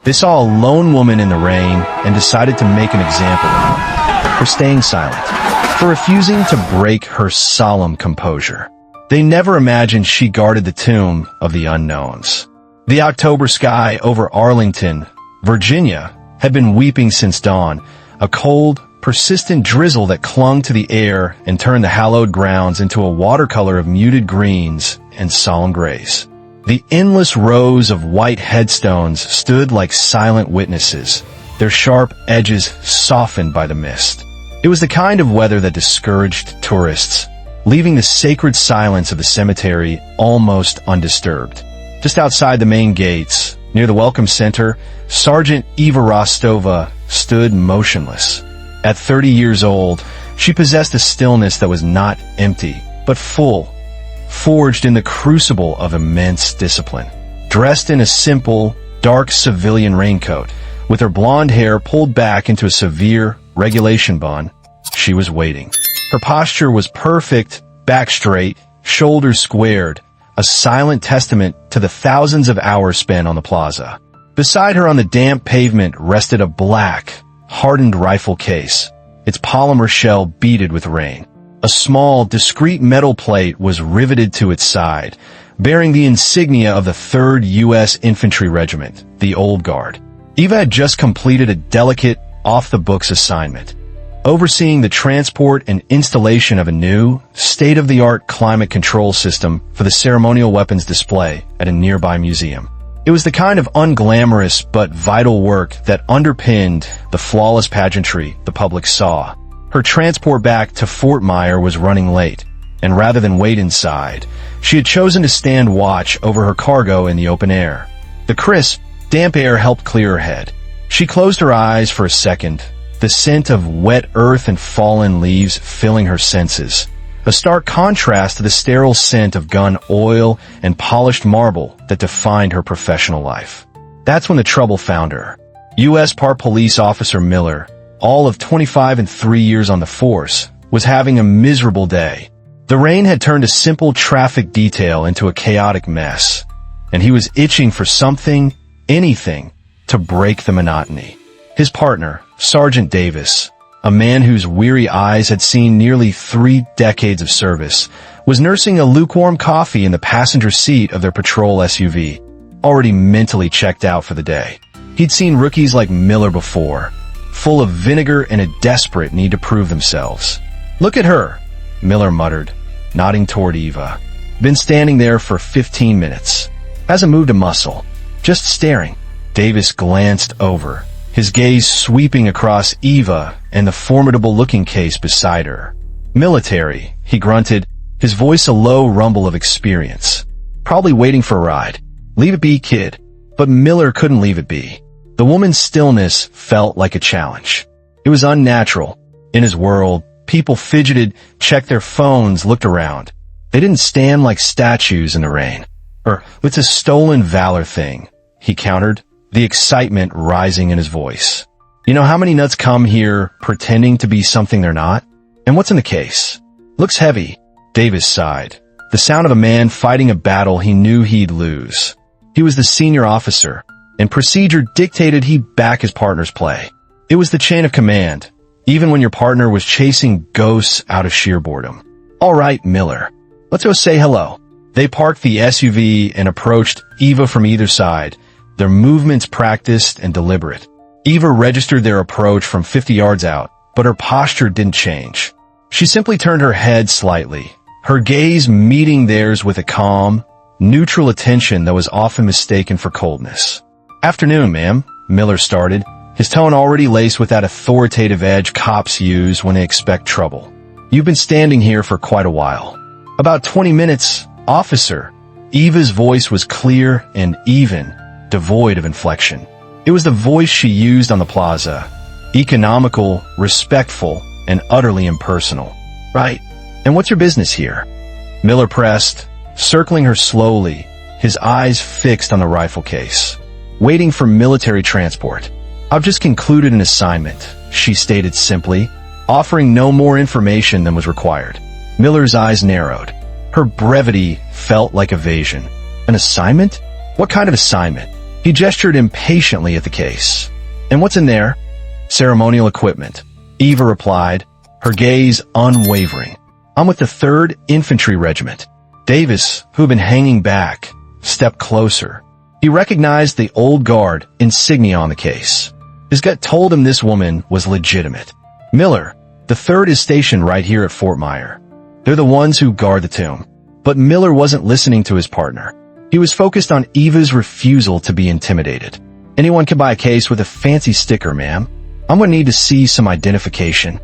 They saw a lone woman in the rain and decided to make an example of her, for staying silent, for refusing to break her solemn composure. They never imagined she guarded the tomb of the unknowns. The October sky over Arlington, Virginia, had been weeping since dawn, a cold, persistent drizzle that clung to the air and turned the hallowed grounds into a watercolor of muted greens and solemn grays. The endless rows of white headstones stood like silent witnesses, their sharp edges softened by the mist. It was the kind of weather that discouraged tourists, leaving the sacred silence of the cemetery almost undisturbed. Just outside the main gates, near the Welcome Center, Sergeant Eva Rostova stood motionless. At 30 years old, she possessed a stillness that was not empty, but full, forged in the crucible of immense discipline. Dressed in a simple, dark civilian raincoat, with her blonde hair pulled back into a severe regulation bun, she was waiting. Her posture was perfect, back straight, shoulders squared, a silent testament to the thousands of hours spent on the plaza. Beside her on the damp pavement rested a black, hardened rifle case, its polymer shell beaded with rain. A small, discreet metal plate was riveted to its side, bearing the insignia of the 3rd U.S. Infantry Regiment, the Old Guard. Eva had just completed a delicate, off-the-books assignment, overseeing the transport and installation of a new, state-of-the-art climate control system for the ceremonial weapons display at a nearby museum. It was the kind of unglamorous but vital work that underpinned the flawless pageantry the public saw. Her transport back to Fort Myer was running late, and rather than wait inside, she had chosen to stand watch over her cargo in the open air. The crisp, damp air helped clear her head. She closed her eyes for a second, the scent of wet earth and fallen leaves filling her senses, a stark contrast to the sterile scent of gun oil and polished marble that defined her professional life. That's when the trouble found her. U.S. Park Police Officer Miller, all of 25 and 3 years on the force, was having a miserable day. The rain had turned a simple traffic detail into a chaotic mess, and he was itching for something, anything, to break the monotony. His partner, Sergeant Davis, a man whose weary eyes had seen nearly 3 decades of service, was nursing a lukewarm coffee in the passenger seat of their patrol SUV, already mentally checked out for the day. He'd seen rookies like Miller before, full of vinegar and a desperate need to prove themselves. "Look at her," Miller muttered, nodding toward Eva. "Been standing there for 15 minutes. Hasn't moved a muscle. Just staring." Davis glanced over, his gaze sweeping across Eva and the formidable-looking case beside her. "Military," he grunted, his voice a low rumble of experience. "Probably waiting for a ride. Leave it be, kid." But Miller couldn't leave it be. The woman's stillness felt like a challenge. It was unnatural. In his world, people fidgeted, checked their phones, looked around. They didn't stand like statues in the rain. "It's a stolen valor thing," he countered, the excitement rising in his voice. "You know how many nuts come here pretending to be something they're not? And what's in the case? Looks heavy." Davis sighed, the sound of a man fighting a battle he knew he'd lose. He was the senior officer, and procedure dictated he back his partner's play. It was the chain of command, even when your partner was chasing ghosts out of sheer boredom. "All right, Miller. Let's go say hello." They parked the SUV and approached Eva from either side, their movements practiced and deliberate. Eva registered their approach from 50 yards out, but her posture didn't change. She simply turned her head slightly, her gaze meeting theirs with a calm, neutral attention that was often mistaken for coldness. "Afternoon, ma'am," Miller started, his tone already laced with that authoritative edge cops use when they expect trouble. "You've been standing here for quite a while." "About 20 minutes, officer." Eva's voice was clear and even, devoid of inflection. It was the voice she used on the plaza, economical, respectful, and utterly impersonal. "Right. And what's your business here?" Miller pressed, circling her slowly, his eyes fixed on the rifle case. "Waiting for military transport. I've just concluded an assignment," she stated simply, offering no more information than was required. Miller's eyes narrowed. Her brevity felt like evasion. "An assignment? What kind of assignment?" He gestured impatiently at the case. "And what's in there?" "Ceremonial equipment," Eva replied, her gaze unwavering. "I'm with the 3rd Infantry Regiment." Davis, who had been hanging back, stepped closer. He recognized the old guard insignia on the case. His gut told him this woman was legitimate. "Miller, the 3rd is stationed right here at Fort Myer. They're the ones who guard the tomb." But Miller wasn't listening to his partner. He was focused on Eva's refusal to be intimidated. "Anyone can buy a case with a fancy sticker, ma'am. I'm going to need to see some identification."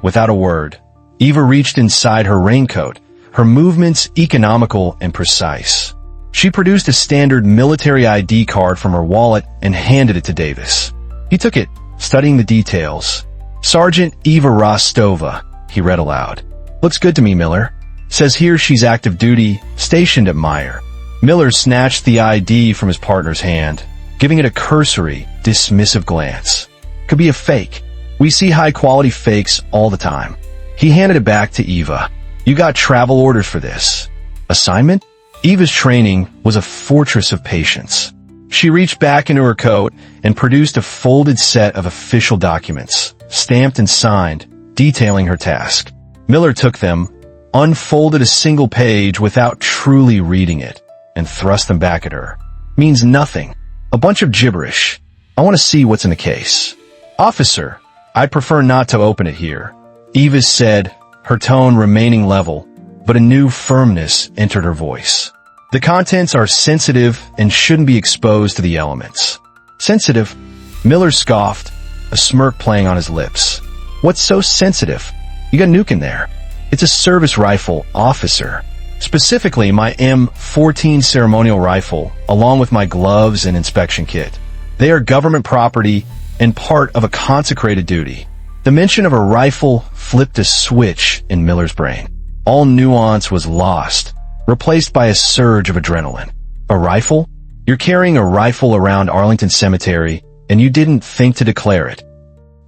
Without a word, Eva reached inside her raincoat, her movements economical and precise. She produced a standard military ID card from her wallet and handed it to Davis. He took it, studying the details. "Sergeant Eva Rostova," he read aloud. "Looks good to me, Miller. Says here she's active duty, stationed at Myer." Miller snatched the ID from his partner's hand, giving it a cursory, dismissive glance. "Could be a fake. We see high-quality fakes all the time." He handed it back to Eva. "You got travel orders for this." "Assignment?" Eva's training was a fortress of patience. She reached back into her coat and produced a folded set of official documents, stamped and signed, detailing her task. Miller took them, unfolded a single page without truly reading it, and thrust them back at her. "Means nothing. A bunch of gibberish. I want to see what's in the case." "Officer, I'd prefer not to open it here," Eva said, her tone remaining level, but a new firmness entered her voice. "The contents are sensitive and shouldn't be exposed to the elements." "Sensitive?" Miller scoffed, a smirk playing on his lips. "What's so sensitive? You got a nuke in there." "It's a service rifle, officer. Specifically, my M14 ceremonial rifle, along with my gloves and inspection kit. They are government property and part of a consecrated duty." The mention of a rifle flipped a switch in Miller's brain. All nuance was lost, replaced by a surge of adrenaline. "A rifle? You're carrying a rifle around Arlington Cemetery, and you didn't think to declare it."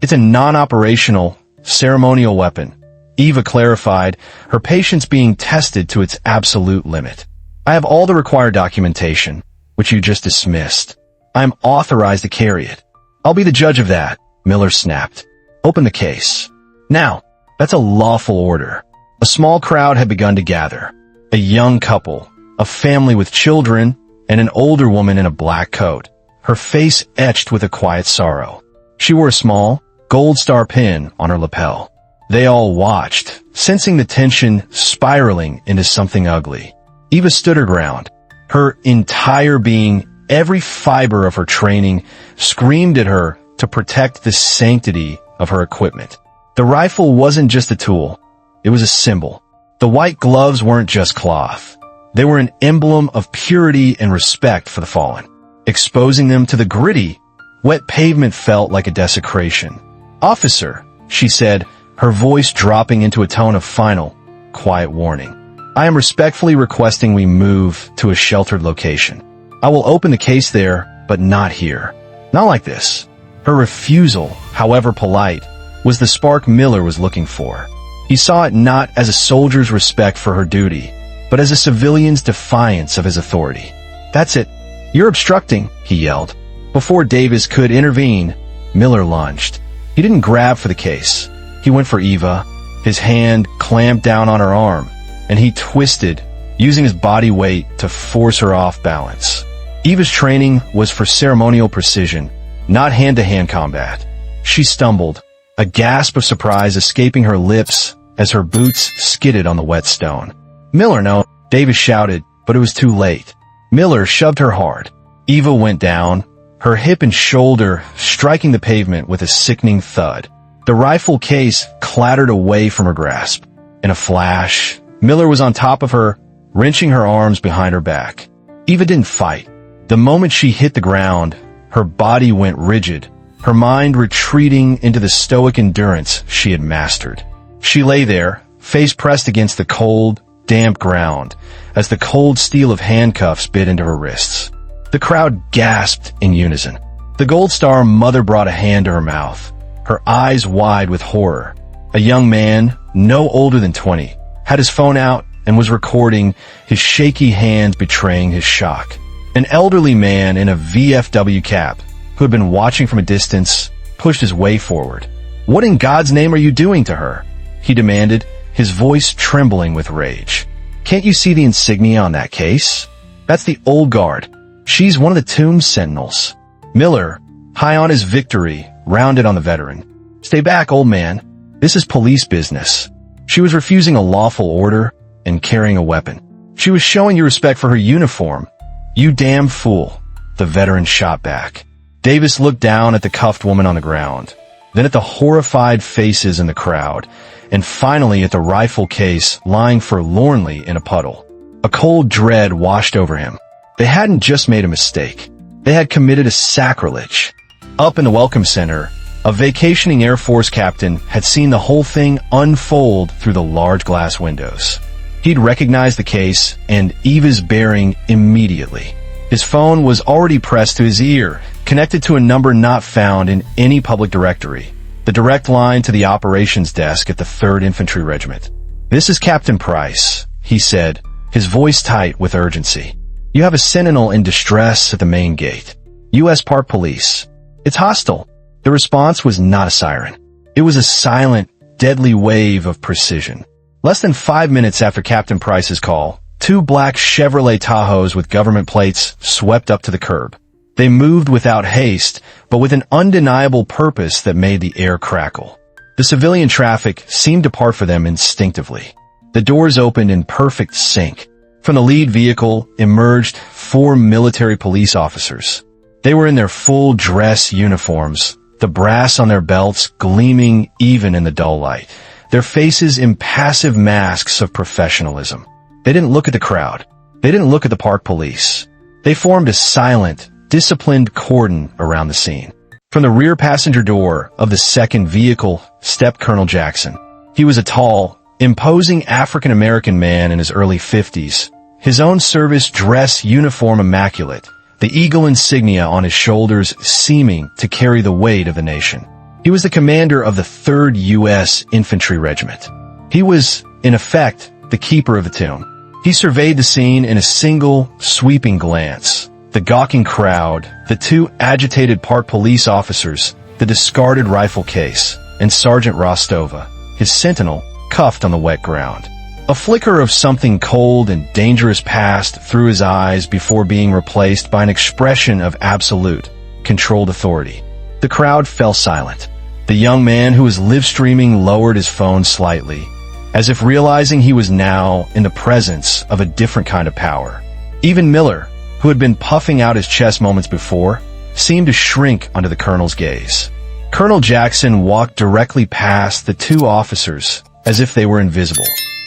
"It's a non-operational, ceremonial weapon," Eva clarified, her patience being tested to its absolute limit. "I have all the required documentation, which you just dismissed. I am authorized to carry it." "I'll be the judge of that," Miller snapped. "Open the case." "Now." "That's a lawful order." A small crowd had begun to gather. A young couple, a family with children, and an older woman in a black coat, her face etched with a quiet sorrow. She wore a small, gold star pin on her lapel. They all watched, sensing the tension spiraling into something ugly. Eva stood her ground. Her entire being, every fiber of her training, screamed at her to protect the sanctity of her equipment. The rifle wasn't just a tool. It was a symbol. The white gloves weren't just cloth. They were an emblem of purity and respect for the fallen. Exposing them to the gritty, wet pavement felt like a desecration. "Officer," she said, her voice dropping into a tone of final, quiet warning. "I am respectfully requesting we move to a sheltered location. I will open the case there, but not here. Not like this." Her refusal, however polite, was the spark Miller was looking for. He saw it not as a soldier's respect for her duty, but as a civilian's defiance of his authority. "That's it. You're obstructing," he yelled. Before Davis could intervene, Miller lunged. He didn't grab for the case. He went for Eva, his hand clamped down on her arm, and he twisted, using his body weight to force her off balance. Eva's training was for ceremonial precision, not hand-to-hand combat. She stumbled, a gasp of surprise escaping her lips as her boots skidded on the wet stone. "Miller, no!" Davis shouted, but it was too late. Miller shoved her hard. Eva went down, her hip and shoulder striking the pavement with a sickening thud. The rifle case clattered away from her grasp. In a flash, Miller was on top of her, wrenching her arms behind her back. Eva didn't fight. The moment she hit the ground, her body went rigid, her mind retreating into the stoic endurance she had mastered. She lay there, face pressed against the cold, damp ground, as the cold steel of handcuffs bit into her wrists. The crowd gasped in unison. The Gold Star mother brought a hand to her mouth, her eyes wide with horror. A young man, no older than 20, had his phone out and was recording, his shaky hands betraying his shock. An elderly man in a VFW cap, who had been watching from a distance, pushed his way forward. "What in God's name are you doing to her?" he demanded, his voice trembling with rage. "Can't you see the insignia on that case? That's the old guard. She's one of the Tomb Sentinels." Miller, high on his victory, rounded on the veteran. "Stay back, old man. This is police business." She was refusing a lawful order and carrying a weapon. She was showing you respect for her uniform. "You damn fool," the veteran shot back. Davis looked down at the cuffed woman on the ground, then at the horrified faces in the crowd, and finally at the rifle case lying forlornly in a puddle. A cold dread washed over him. They hadn't just made a mistake. They had committed a sacrilege. Up in the Welcome Center, a vacationing Air Force captain had seen the whole thing unfold through the large glass windows. He'd recognized the case and Eva's bearing immediately. His phone was already pressed to his ear, connected to a number not found in any public directory, the direct line to the operations desk at the 3rd Infantry Regiment. "This is Captain Price," he said, his voice tight with urgency. "You have a sentinel in distress at the main gate. U.S. Park Police. It's hostile." The response was not a siren. It was a silent, deadly wave of precision. Less than 5 minutes after Captain Price's call, 2 black Chevrolet Tahoes with government plates swept up to the curb. They moved without haste, but with an undeniable purpose that made the air crackle. The civilian traffic seemed to part for them instinctively. The doors opened in perfect sync. From the lead vehicle emerged 4 military police officers. They were in their full dress uniforms, the brass on their belts gleaming even in the dull light, their faces impassive masks of professionalism. They didn't look at the crowd. They didn't look at the park police. They formed a silent, disciplined cordon around the scene. From the rear passenger door of the 2nd vehicle stepped Colonel Jackson. He was a tall, imposing African-American man in his early 50s, his own service dress uniform immaculate, the eagle insignia on his shoulders seeming to carry the weight of the nation. He was the commander of the 3rd U.S. Infantry Regiment. He was, in effect, the keeper of the tomb. He surveyed the scene in a single, sweeping glance. The gawking crowd, the 2 agitated park police officers, the discarded rifle case, and Sergeant Rostova, his sentinel, cuffed on the wet ground. A flicker of something cold and dangerous passed through his eyes before being replaced by an expression of absolute, controlled authority. The crowd fell silent. The young man who was live-streaming lowered his phone slightly, as if realizing he was now in the presence of a different kind of power. Even Miller, who had been puffing out his chest moments before, seemed to shrink under the colonel's gaze. Colonel Jackson walked directly past the 2 officers as if they were invisible.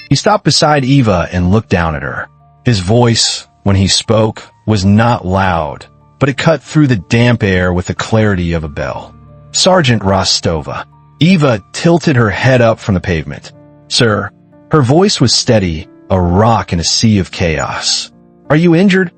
He stopped beside Eva and looked down at her. His voice, when he spoke, was not loud, but it cut through the damp air with the clarity of a bell. "Sergeant Rostova." Eva tilted her head up from the pavement. "Sir." Her voice was steady, a rock in a sea of chaos. "Are you injured?"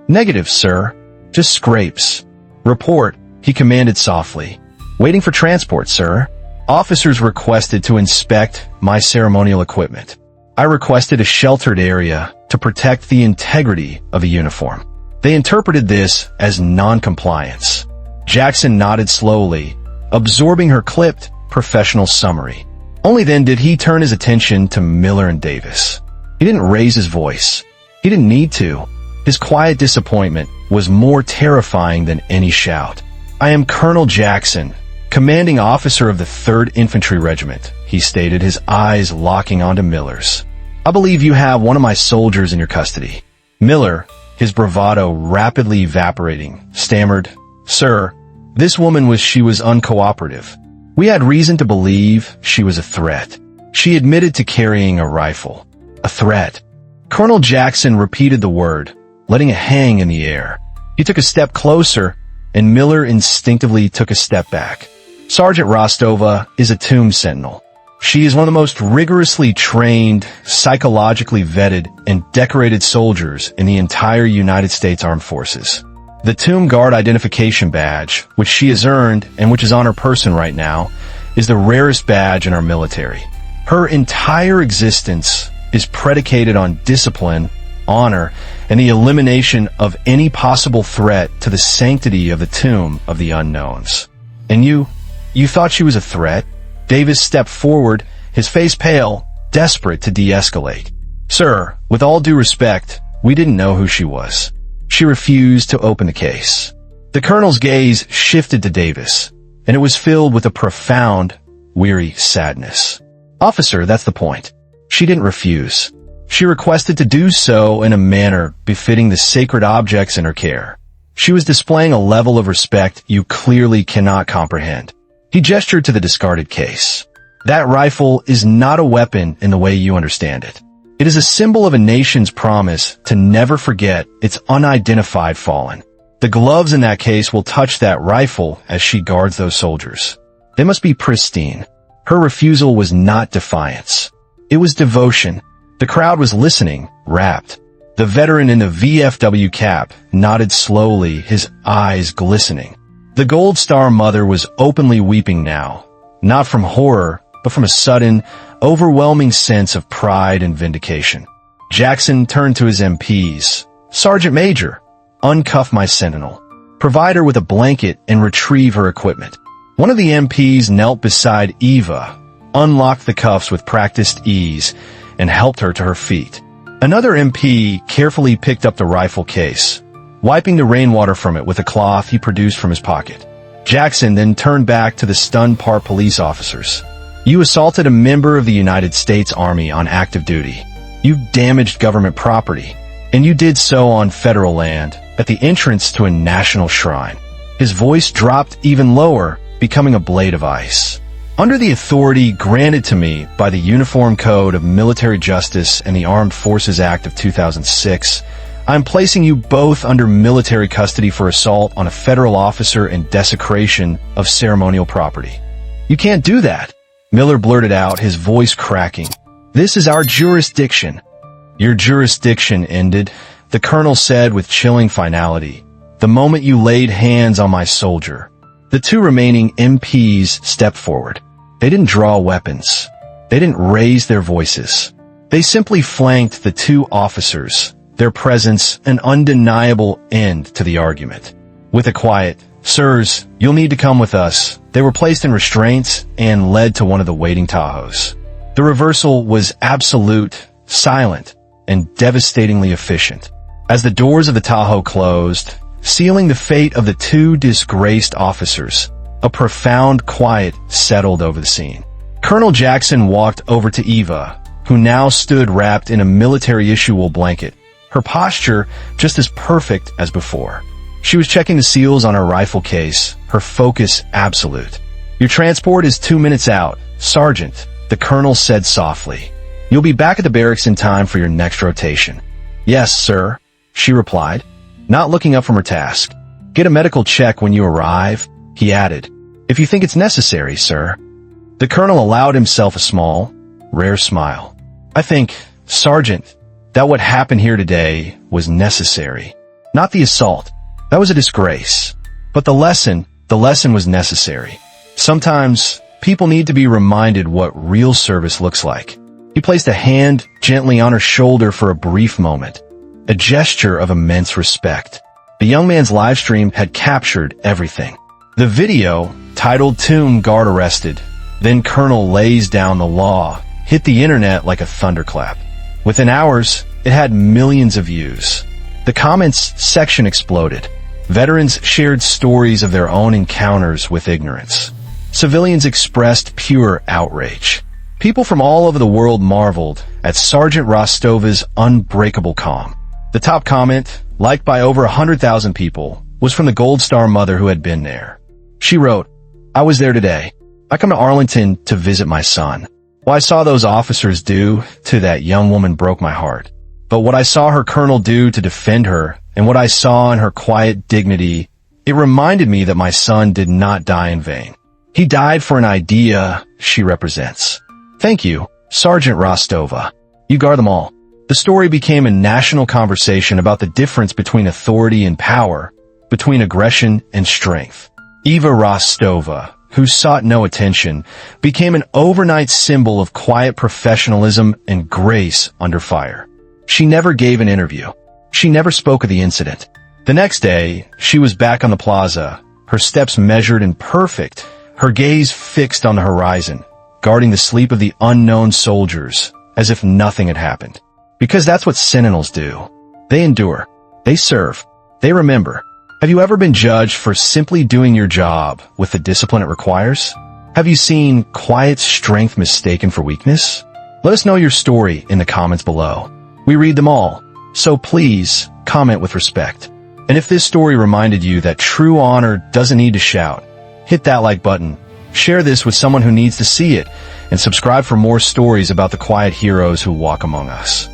"Negative, sir. Just scrapes." "Report," he commanded softly. "Waiting for transport, sir." Officers requested to inspect my ceremonial equipment. I requested a sheltered area to protect the integrity of a uniform. They interpreted this as non-compliance. Jackson nodded slowly, absorbing her clipped, professional summary. Only then did he turn his attention to Miller and Davis. He didn't raise his voice. He didn't need to. His quiet disappointment was more terrifying than any shout. "I am Colonel Jackson, commanding officer of the 3rd Infantry Regiment," he stated, his eyes locking onto Miller's. "I believe you have one of my soldiers in your custody." Miller, his bravado rapidly evaporating, stammered, "Sir, this woman was uncooperative. We had reason to believe she was a threat. She admitted to carrying a rifle. A threat." Colonel Jackson repeated the word, letting it hang in the air. He took a step closer, and Miller instinctively took a step back. "Sergeant Rostova is a Tomb Sentinel. She is one of the most rigorously trained, psychologically vetted, and decorated soldiers in the entire United States Armed Forces. The Tomb Guard identification badge, which she has earned and which is on her person right now, is the rarest badge in our military. Her entire existence is predicated on discipline, honor, and the elimination of any possible threat to the sanctity of the tomb of the unknowns. And you thought she was a threat? Davis stepped forward, his face pale, desperate to de-escalate. Sir, with all due respect, we didn't know who she was. She refused to open the case. The colonel's gaze shifted to Davis, and it was filled with a profound, weary sadness. Officer, that's the point. She didn't refuse. She requested to do so in a manner befitting the sacred objects in her care. She was displaying a level of respect you clearly cannot comprehend. He gestured to the discarded case. That rifle is not a weapon in the way you understand it. It is a symbol of a nation's promise to never forget its unidentified fallen. The gloves in that case will touch that rifle as she guards those soldiers. They must be pristine. Her refusal was not defiance. It was devotion. The crowd was listening, rapt. The veteran in the VFW cap nodded slowly, his eyes glistening. The Gold Star mother was openly weeping now, not from horror, but from a sudden, overwhelming sense of pride and vindication. Jackson turned to his MPs. Sergeant Major, uncuff my Sentinel. Provide her with a blanket and retrieve her equipment. One of the MPs knelt beside Eva, unlocked the cuffs with practiced ease, and helped her to her feet. Another MP carefully picked up the rifle case, wiping the rainwater from it with a cloth he produced from his pocket. Jackson then turned back to the stunned park police officers. You assaulted a member of the United States Army on active duty. You damaged government property, and you did so on federal land at the entrance to a national shrine. His voice dropped even lower, becoming a blade of ice. Under the authority granted to me by the Uniform Code of Military Justice and the Armed Forces Act of 2006, I am placing you both under military custody for assault on a federal officer and desecration of ceremonial property. You can't do that, Miller blurted out, his voice cracking. This is our jurisdiction. Your jurisdiction ended, the colonel said with chilling finality, the moment you laid hands on my soldier. The two remaining MPs stepped forward. They didn't draw weapons. They didn't raise their voices. They simply flanked the two officers, their presence an undeniable end to the argument. With a quiet, "Sirs, you'll need to come with us," they were placed in restraints and led to one of the waiting Tahoes. The reversal was absolute, silent, and devastatingly efficient. As the doors of the Tahoe closed, sealing the fate of the two disgraced officers, a profound quiet settled over the scene. Colonel Jackson walked over to Eva, who now stood wrapped in a military-issue blanket, her posture just as perfect as before. She was checking the seals on her rifle case, her focus absolute. Your transport is 2 minutes out, Sergeant, the colonel said softly. You'll be back at the barracks in time for your next rotation. Yes, sir, she replied, not looking up from her task. Get a medical check when you arrive, he added. If you think it's necessary, sir. The colonel allowed himself a small, rare smile. I think, Sergeant, that what happened here today was necessary. Not the assault. That was a disgrace. But the lesson was necessary. Sometimes, people need to be reminded what real service looks like. He placed a hand gently on her shoulder for a brief moment, a gesture of immense respect. The young man's live stream had captured everything. The video, titled Tomb Guard Arrested, then Colonel Lays Down the Law, hit the internet like a thunderclap. Within hours, it had millions of views. The comments section exploded. Veterans shared stories of their own encounters with ignorance. Civilians expressed pure outrage. People from all over the world marveled at Sergeant Rostova's unbreakable calm. The top comment, liked by over 100,000 people, was from the Gold Star mother who had been there. She wrote, I was there today. I come to Arlington to visit my son. What I saw those officers do to that young woman broke my heart. But what I saw her colonel do to defend her, and what I saw in her quiet dignity, it reminded me that my son did not die in vain. He died for an idea she represents. Thank you, Sergeant Rostova. You guard them all. The story became a national conversation about the difference between authority and power, between aggression and strength. Eva Rostova, who sought no attention, became an overnight symbol of quiet professionalism and grace under fire. She never gave an interview. She never spoke of the incident. The next day, she was back on the plaza, her steps measured and perfect, her gaze fixed on the horizon, guarding the sleep of the unknown soldiers, as if nothing had happened. Because that's what sentinels do. They endure. They serve. They remember. Have you ever been judged for simply doing your job with the discipline it requires? Have you seen quiet strength mistaken for weakness? Let us know your story in the comments below. We read them all, so please comment with respect. And if this story reminded you that true honor doesn't need to shout, hit that like button, share this with someone who needs to see it, and subscribe for more stories about the quiet heroes who walk among us.